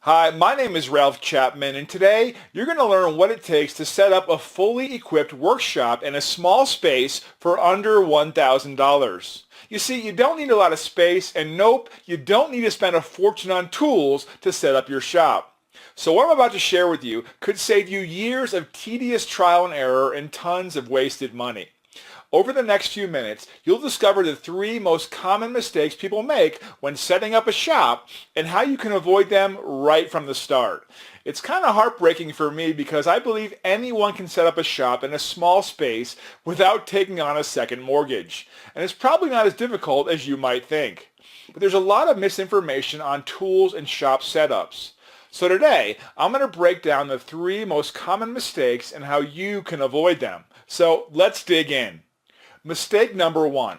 Hi, my name is Ralph Chapman, and today you're going to learn what it takes to set up a fully equipped workshop in a small space for under $1,000. You see, you don't need a lot of space, and nope, you don't need to spend a fortune on tools to set up your shop. So what I'm about to share with you could save you years of tedious trial and error and tons of wasted money. Over the next few minutes, you'll discover the three most common mistakes people make when setting up a shop and how you can avoid them right from the start. It's kind of heartbreaking for me because I believe anyone can set up a shop in a small space without taking on a second mortgage. And it's probably not as difficult as you might think. But there's a lot of misinformation on tools and shop setups. So today, I'm going to break down the three most common mistakes and how you can avoid them. So let's dig in. Mistake number one,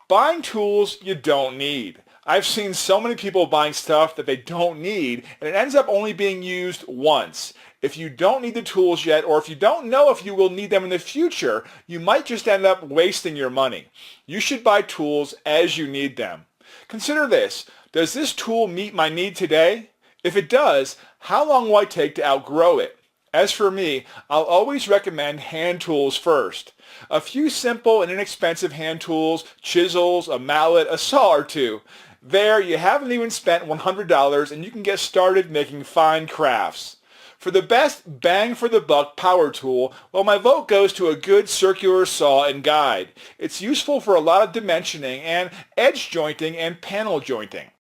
buying tools you don't need. I've seen so many people buying stuff that they don't need, and it ends up only being used once. If you don't need the tools yet, or if you don't know if you will need them in the future, you might just end up wasting your money. You should buy tools as you need them. Consider this. Does this tool meet my need today? If it does, how long will I take to outgrow it? As for me, I'll always recommend hand tools first. A few simple and inexpensive hand tools, chisels, a mallet, a saw or two. There, you haven't even spent $100 and you can get started making fine crafts. For the best bang for the buck power tool, well, my vote goes to a good circular saw and guide. It's useful for a lot of dimensioning and edge jointing and panel jointing.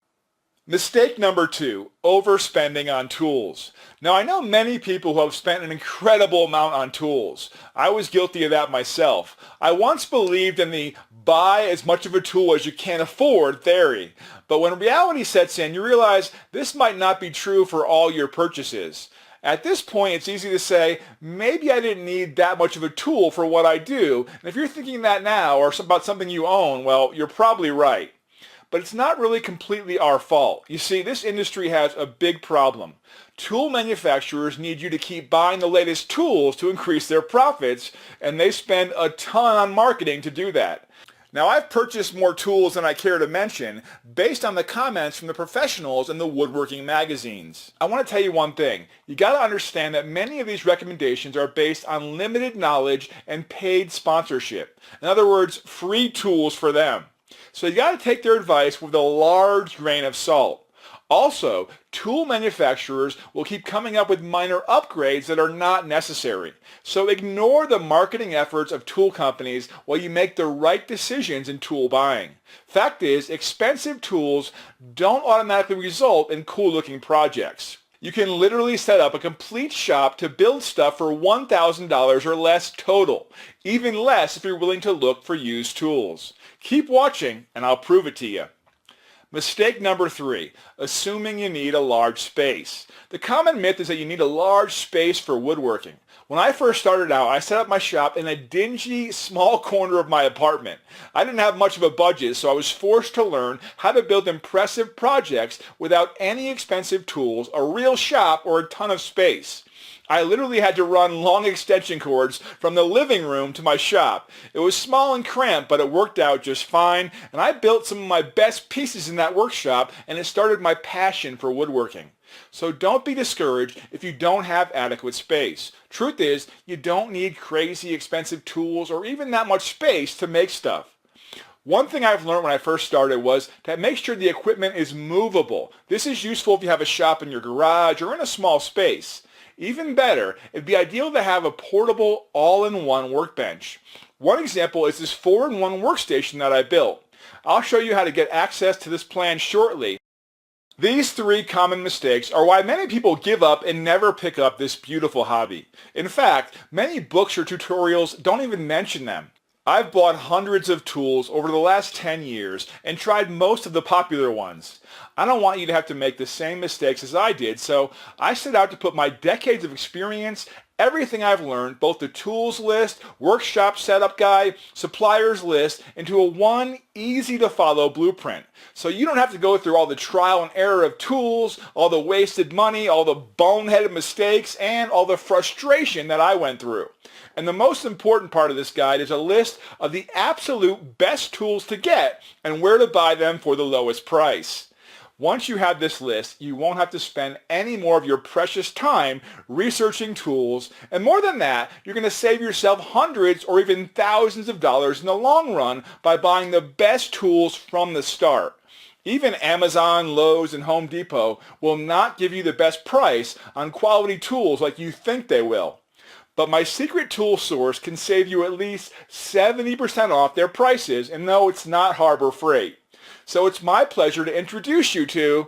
Mistake number two, overspending on tools. Now I know many people who have spent an incredible amount on tools. I was guilty of that myself. I once believed in the buy as much of a tool as you can afford theory. But when reality sets in, you realize this might not be true for all your purchases. At this point, it's easy to say, maybe I didn't need that much of a tool for what I do. And if you're thinking that now or about something you own, well, you're probably right. But it's not really completely our fault. You see, this industry has a big problem. Tool manufacturers need you to keep buying the latest tools to increase their profits, and they spend a ton on marketing to do that. Now, I've purchased more tools than I care to mention based on the comments from the professionals in the woodworking magazines. I want to tell you one thing. You got to understand that many of these recommendations are based on limited knowledge and paid sponsorship. In other words, free tools for them. So you got to take their advice with a large grain of salt. Also, tool manufacturers will keep coming up with minor upgrades that are not necessary. So ignore the marketing efforts of tool companies while you make the right decisions in tool buying. Fact is, expensive tools don't automatically result in cool-looking projects. You can literally set up a complete shop to build stuff for $1,000 or less total, even less if you're willing to look for used tools. Keep watching and I'll prove it to you. Mistake number three, assuming you need a large space. The common myth is that you need a large space for woodworking. When I first started out, I set up my shop in a dingy, small corner of my apartment. I didn't have much of a budget, so I was forced to learn how to build impressive projects without any expensive tools, a real shop, or a ton of space. I literally had to run long extension cords from the living room to my shop. It was small and cramped, but it worked out just fine, and I built some of my best pieces in that workshop, and it started my passion for woodworking. So don't be discouraged if you don't have adequate space. Truth is, you don't need crazy expensive tools or even that much space to make stuff. One thing I've learned when I first started was to make sure the equipment is movable. This is useful if you have a shop in your garage or in a small space. Even better, it'd be ideal to have a portable all-in-one workbench. One example is this 4-in-1 workstation that I built. I'll show you how to get access to this plan shortly. These three common mistakes are why many people give up and never pick up this beautiful hobby. In fact, many books or tutorials don't even mention them. I've bought hundreds of tools over the last 10 years and tried most of the popular ones. I don't want you to have to make the same mistakes as I did, so I set out to put my decades of experience, everything I've learned, both the tools list, workshop setup guide, suppliers list, into a one easy-to-follow blueprint. So you don't have to go through all the trial and error of tools, all the wasted money, all the boneheaded mistakes, and all the frustration that I went through. And the most important part of this guide is a list of the absolute best tools to get and where to buy them for the lowest price. Once you have this list, you won't have to spend any more of your precious time researching tools, and more than that, you're going to save yourself hundreds or even thousands of dollars in the long run by buying the best tools from the start. Even Amazon, Lowe's, and Home Depot will not give you the best price on quality tools like you think they will. But my secret tool source can save you at least 70% off their prices, and no, it's not Harbor Freight. So it's my pleasure to introduce you to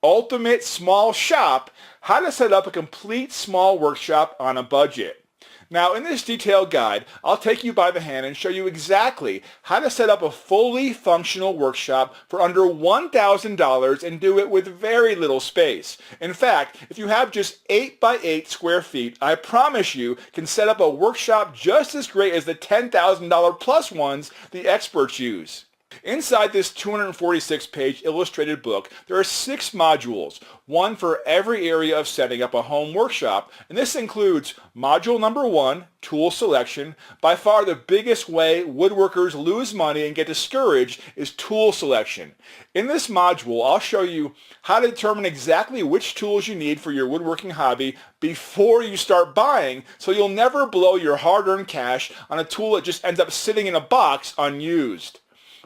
Ultimate Small Shop, how to set up a complete small workshop on a budget. Now, in this detailed guide, I'll take you by the hand and show you exactly how to set up a fully functional workshop for under $1,000 and do it with very little space. In fact, if you have just 8 by 8 square feet, I promise you can set up a workshop just as great as the $10,000 plus ones the experts use. Inside this 246-page illustrated book, there are 6 modules, one for every area of setting up a home workshop, and this includes module number 1, tool selection. By far the biggest way woodworkers lose money and get discouraged is tool selection. In this module, I'll show you how to determine exactly which tools you need for your woodworking hobby before you start buying, so you'll never blow your hard-earned cash on a tool that just ends up sitting in a box unused.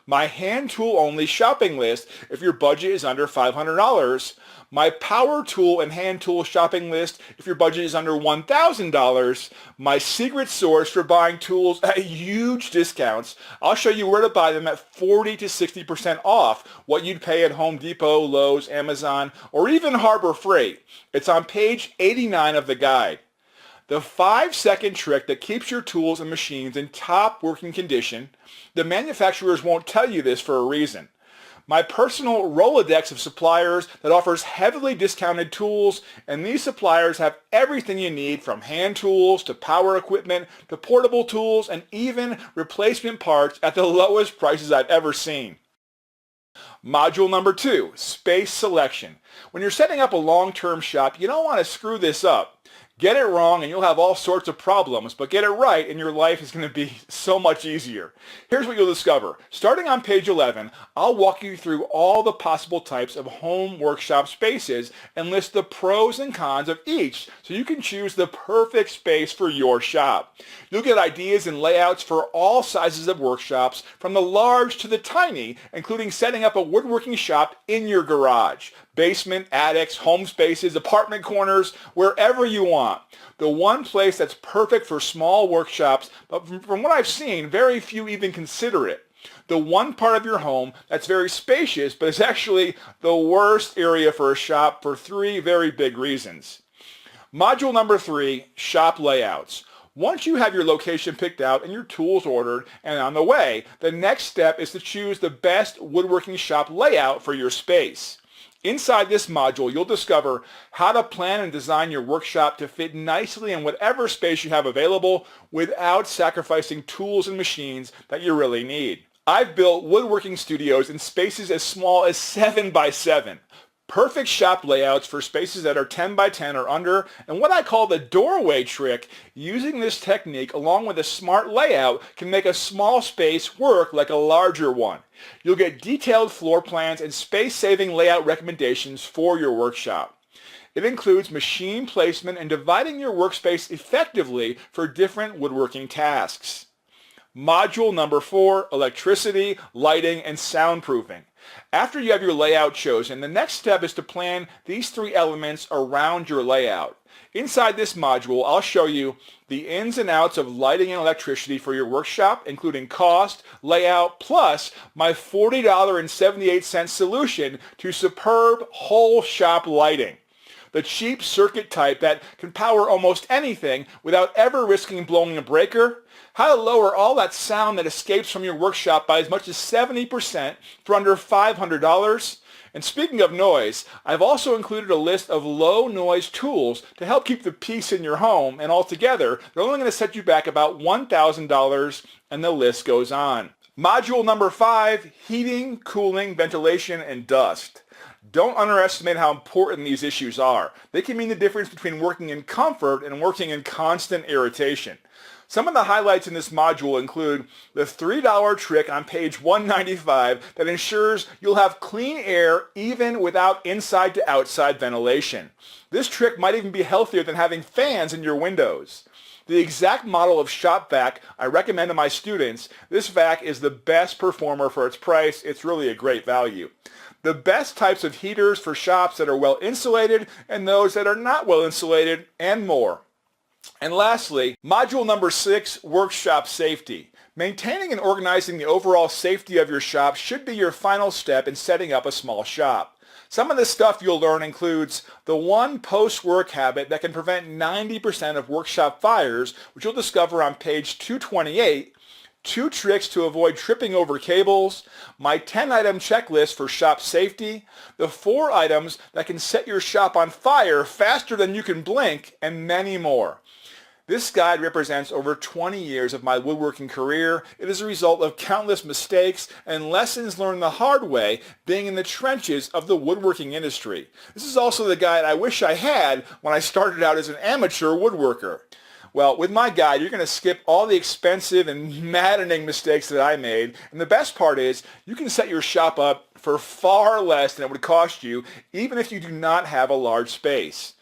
My hand tool only shopping list if your budget is under $500, my power tool and hand tool shopping list if your budget is under $1,000, my secret source for buying tools at huge discounts. I'll show you where to buy them at 40 to 60% off what you'd pay at Home Depot, Lowe's, Amazon, or even Harbor Freight. It's on page 89 of the guide. The 5-second trick that keeps your tools and machines in top working condition. The manufacturers won't tell you this for a reason. My personal Rolodex of suppliers that offers heavily discounted tools, and these suppliers have everything you need from hand tools to power equipment to portable tools and even replacement parts at the lowest prices I've ever seen. Module number 2, space selection. When you're setting up a long-term shop, you don't want to screw this up. Get it wrong and you'll have all sorts of problems, but get it right and your life is going to be so much easier. Here's what you'll discover. Starting on page 11, I'll walk you through all the possible types of home workshop spaces and list the pros and cons of each so you can choose the perfect space for your shop. You'll get ideas and layouts for all sizes of workshops, from the large to the tiny, including setting up a woodworking shop in your garage, basement, attics, home spaces, apartment corners, wherever you want. The one place that's perfect for small workshops, but from what I've seen, very few even consider it. The one part of your home that's very spacious, but is actually the worst area for a shop for 3 very big reasons. Module number 3, shop layouts. Once you have your location picked out and your tools ordered and on the way, the next step is to choose the best woodworking shop layout for your space. Inside this module, you'll discover how to plan and design your workshop to fit nicely in whatever space you have available without sacrificing tools and machines that you really need. I've built woodworking studios in spaces as small as 7 by 7. Perfect shop layouts for spaces that are 10 by 10 or under, and what I call the doorway trick. Using this technique along with a smart layout can make a small space work like a larger one. You'll get detailed floor plans and space-saving layout recommendations for your workshop. It includes machine placement and dividing your workspace effectively for different woodworking tasks. Module number 4, electricity, lighting, and soundproofing. After you have your layout chosen, the next step is to plan these 3 elements around your layout. Inside this module, I'll show you the ins and outs of lighting and electricity for your workshop, including cost, layout, plus my $40.78 solution to superb whole shop lighting. The cheap circuit type that can power almost anything without ever risking blowing a breaker. How to lower all that sound that escapes from your workshop by as much as 70% for under $500. And speaking of noise, I've also included a list of low noise tools to help keep the peace in your home, and altogether, they're only going to set you back about $1,000, and the list goes on. Module number 5, heating, cooling, ventilation, and dust. Don't underestimate how important these issues are. They can mean the difference between working in comfort and working in constant irritation. Some of the highlights in this module include the $3 trick on page 195 that ensures you'll have clean air even without inside to outside ventilation. This trick might even be healthier than having fans in your windows. The exact model of shop vac I recommend to my students. This vac is the best performer for its price. It's really a great value. The best types of heaters for shops that are well insulated and those that are not well insulated, and more. And lastly, module number 6, workshop safety. Maintaining and organizing the overall safety of your shop should be your final step in setting up a small shop. Some of the stuff you'll learn includes the one post-work habit that can prevent 90% of workshop fires, which you'll discover on page 228, 2 tricks to avoid tripping over cables, my 10-item checklist for shop safety, the 4 items that can set your shop on fire faster than you can blink, and many more. This guide represents over 20 years of my woodworking career. It is a result of countless mistakes and lessons learned the hard way being in the trenches of the woodworking industry. This is also the guide I wish I had when I started out as an amateur woodworker. Well, with my guide, you're going to skip all the expensive and maddening mistakes that I made. And the best part is you can set your shop up for far less than it would cost you, even if you do not have a large space.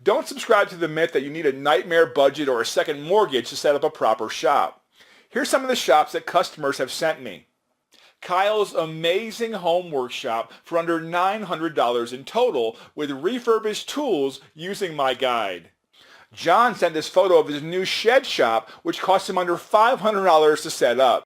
Don't subscribe to the myth that you need a nightmare budget or a second mortgage to set up a proper shop. Here's some of the shops that customers have sent me. Kyle's amazing home workshop for under $900 in total with refurbished tools using my guide. John sent this photo of his new shed shop, which cost him under $500 to set up.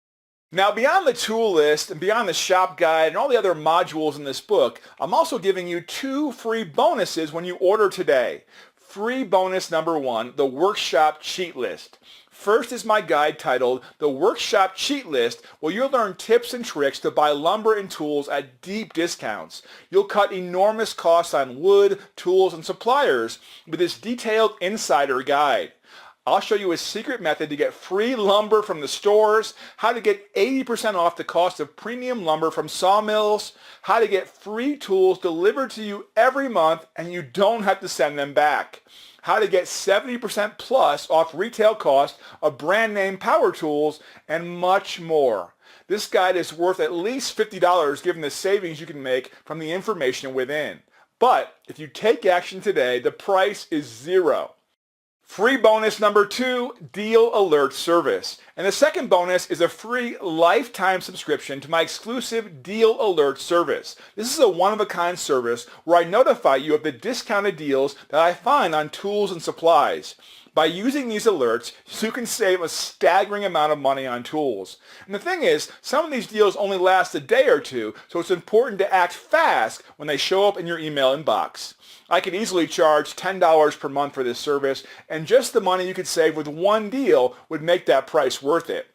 Now, beyond the tool list and beyond the shop guide and all the other modules in this book, I'm also giving you 2 free bonuses when you order today. Free bonus number 1, the workshop cheat list. First is my guide titled The Workshop Cheat List, where you'll learn tips and tricks to buy lumber and tools at deep discounts. You'll cut enormous costs on wood, tools, and suppliers with this detailed insider guide. I'll show you a secret method to get free lumber from the stores, how to get 80% off the cost of premium lumber from sawmills, how to get free tools delivered to you every month and you don't have to send them back, how to get 70% plus off retail cost of brand name power tools, and much more. This guide is worth at least $50 given the savings you can make from the information within. But if you take action today, the price is $0. Free bonus number 2, Deal Alert Service. And the second bonus is a free lifetime subscription to my exclusive Deal Alert service. This is a one-of-a-kind service where I notify you of the discounted deals that I find on tools and supplies. By using these alerts, you can save a staggering amount of money on tools. And the thing is, some of these deals only last a day or two, so it's important to act fast when they show up in your email inbox. I could easily charge $10 per month for this service, and just the money you could save with one deal would make that price worth it.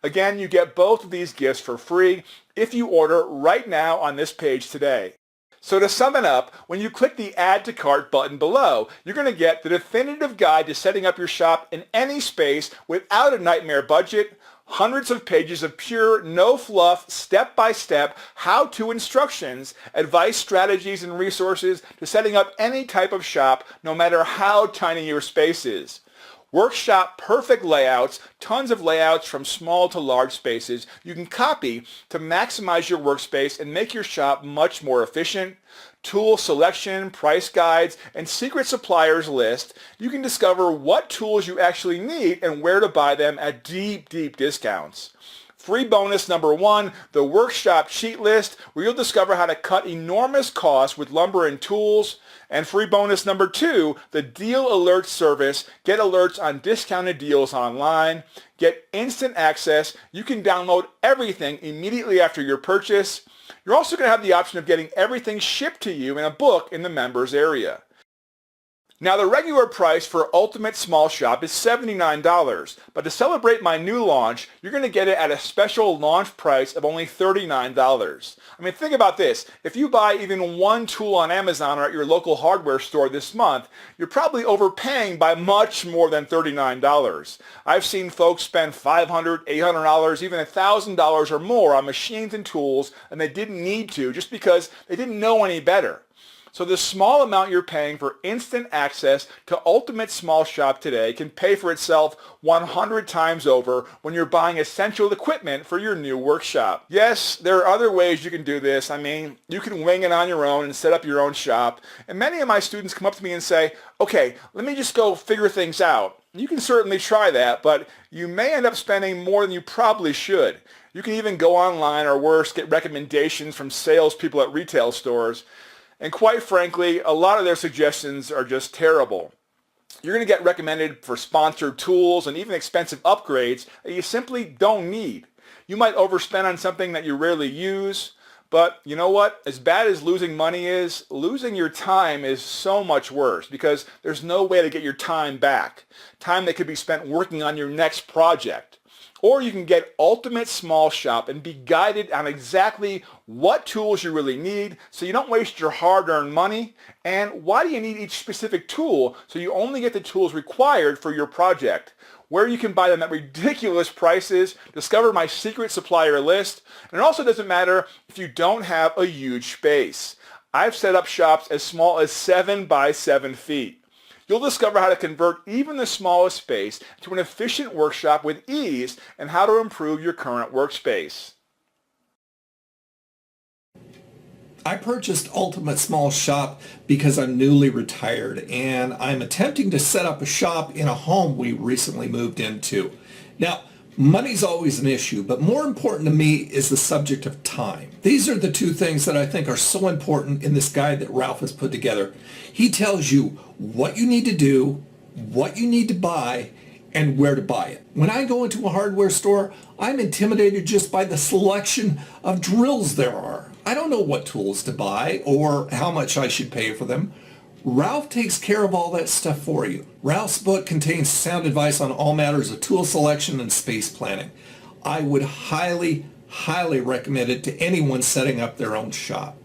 Again, you get both of these gifts for free if you order right now on this page today. So to sum it up, when you click the Add to Cart button below, you're going to get the definitive guide to setting up your shop in any space without a nightmare budget, hundreds of pages of pure, no-fluff, step-by-step how-to instructions, advice, strategies, and resources to setting up any type of shop, no matter how tiny your space is. Workshop perfect layouts, tons of layouts from small to large spaces you can copy to maximize your workspace and make your shop much more efficient. Tool selection, price guides, and secret suppliers list. You can discover what tools you actually need and where to buy them at deep, deep discounts. Free bonus number 1, the workshop cheat list, where you'll discover how to cut enormous costs with lumber and tools. And free bonus number 2, the Deal Alert service. Get alerts on discounted deals online. Get instant access. You can download everything immediately after your purchase. You're also going to have the option of getting everything shipped to you in a book in the members area. Now, the regular price for Ultimate Small Shop is $79, but to celebrate my new launch, you're going to get it at a special launch price of only $39. I mean, think about this. If you buy even one tool on Amazon or at your local hardware store this month, you're probably overpaying by much more than $39. I've seen folks spend $500, $800, even $1,000 or more on machines and tools, and they didn't need to just because they didn't know any better. So the small amount you're paying for instant access to Ultimate Small Shop today can pay for itself 100 times over when you're buying essential equipment for your new workshop. Yes, there are other ways you can do this. I mean, you can wing it on your own and set up your own shop. And many of my students come up to me and say, okay, let me just go figure things out. You can certainly try that, but you may end up spending more than you probably should. You can even go online or worse, get recommendations from salespeople at retail stores. And quite frankly, a lot of their suggestions are just terrible. You're going to get recommended for sponsored tools and even expensive upgrades that you simply don't need. You might overspend on something that you rarely use, but you know what? As bad as losing money is, losing your time is so much worse because there's no way to get your time back. Time that could be spent working on your next project. Or you can get Ultimate Small Shop and be guided on exactly what tools you really need so you don't waste your hard-earned money, and why do you need each specific tool so you only get the tools required for your project, where you can buy them at ridiculous prices, discover my secret supplier list, and it also doesn't matter if you don't have a huge space. I've set up shops as small as 7 by 7 feet. You'll discover how to convert even the smallest space to an efficient workshop with ease and how to improve your current workspace. I purchased Ultimate Small Shop because I'm newly retired and I'm attempting to set up a shop in a home we recently moved into. Now, money's always an issue, but more important to me is the subject of time. These are the two things that I think are so important in this guide that Ralph has put together. He tells you what you need to do, what you need to buy, and where to buy it. When I go into a hardware store, I'm intimidated just by the selection of drills there are. I don't know what tools to buy or how much I should pay for them. Ralph takes care of all that stuff for you. Ralph's book contains sound advice on all matters of tool selection and space planning. I would highly recommend it to anyone setting up their own shop.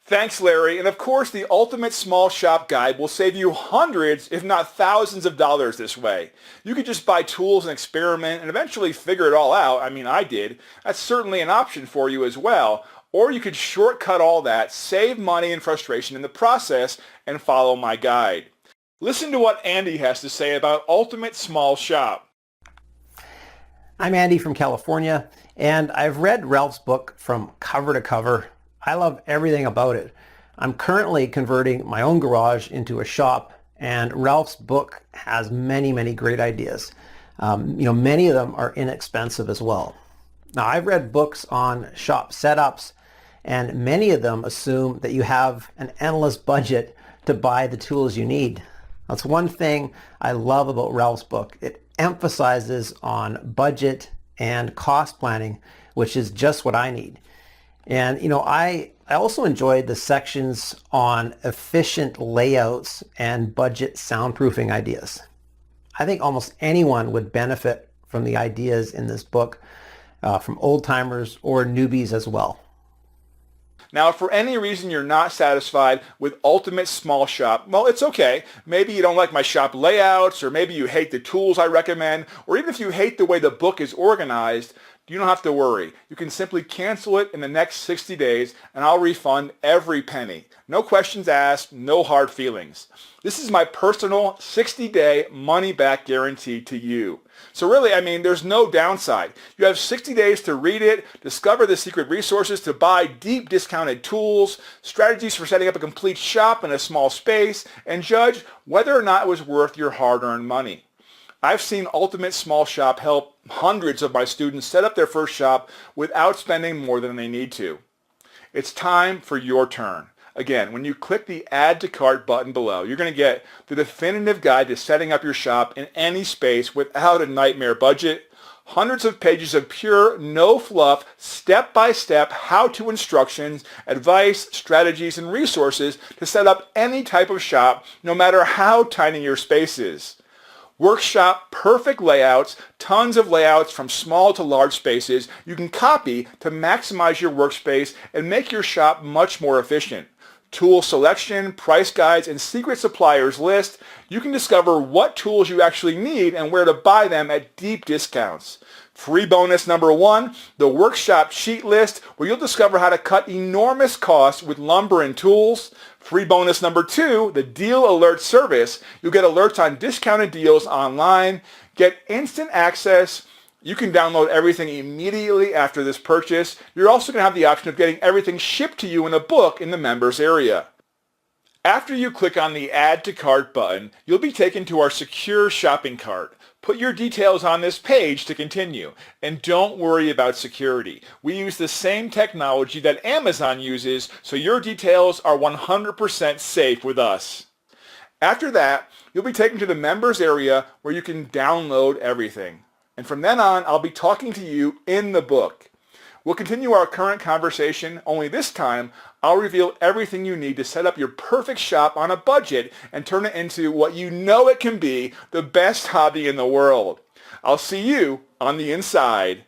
Thanks, Larry. And of course, the Ultimate Small Shop Guide will save you hundreds, if not thousands of dollars this way. You could just buy tools and experiment and eventually figure it all out. I mean, I did. That's certainly an option for you as well. Or you could shortcut all that, save money and frustration in the process, and follow my guide. Listen to what Andy has to say about Ultimate Small Shop. I'm Andy from California, and I've read Ralph's book from cover to cover. I love everything about it. I'm currently converting my own garage into a shop, and Ralph's book has many great ideas. Many of them are inexpensive as well. Now, I've read books on shop setups, and many of them assume that you have an endless budget to buy the tools you need. That's one thing I love about Ralph's book. It emphasizes on budget and cost planning, which is just what I need. And, I also enjoyed the sections on efficient layouts and budget soundproofing ideas. I think almost anyone would benefit from the ideas in this book, from old timers or newbies as well. Now, if for any reason you're not satisfied with Ultimate Small Shop, well, it's okay. Maybe you don't like my shop layouts, or maybe you hate the tools I recommend, or even if you hate the way the book is organized, you don't have to worry. You can simply cancel it in the next 60 days, and I'll refund every penny. No questions asked, no hard feelings. This is my personal 60-day money-back guarantee to you. So really, there's no downside. You have 60 days to read it, discover the secret resources to buy deep discounted tools, strategies for setting up a complete shop in a small space, and judge whether or not it was worth your hard-earned money. I've seen Ultimate Small Shop help hundreds of my students set up their first shop without spending more than they need to. It's time for your turn. Again, when you click the Add to Cart button below, you're going to get the definitive guide to setting up your shop in any space without a nightmare budget, hundreds of pages of pure, no fluff, step-by-step how-to instructions, advice, strategies, and resources to set up any type of shop, no matter how tiny your space is. Workshop perfect layouts, tons of layouts from small to large spaces you can copy to maximize your workspace and make your shop much more efficient. Tool selection, price guides, and secret suppliers list. You can discover what tools you actually need and where to buy them at deep discounts. Free bonus number 1, the workshop cheat list, where you'll discover how to cut enormous costs with lumber and tools. Free bonus number 2, the Deal Alert service. You'll get alerts on discounted deals online, get instant access. You can download everything immediately after this purchase. You're also going to have the option of getting everything shipped to you in a book in the members area. After you click on the Add to Cart button, you'll be taken to our secure shopping cart. Put your details on this page to continue. And don't worry about security. We use the same technology that Amazon uses, so your details are 100% safe with us. After that, you'll be taken to the members area where you can download everything. And from then on, I'll be talking to you in the book. We'll continue our current conversation, only this time I'll reveal everything you need to set up your perfect shop on a budget and turn it into what you know it can be, the best hobby in the world. I'll see you on the inside.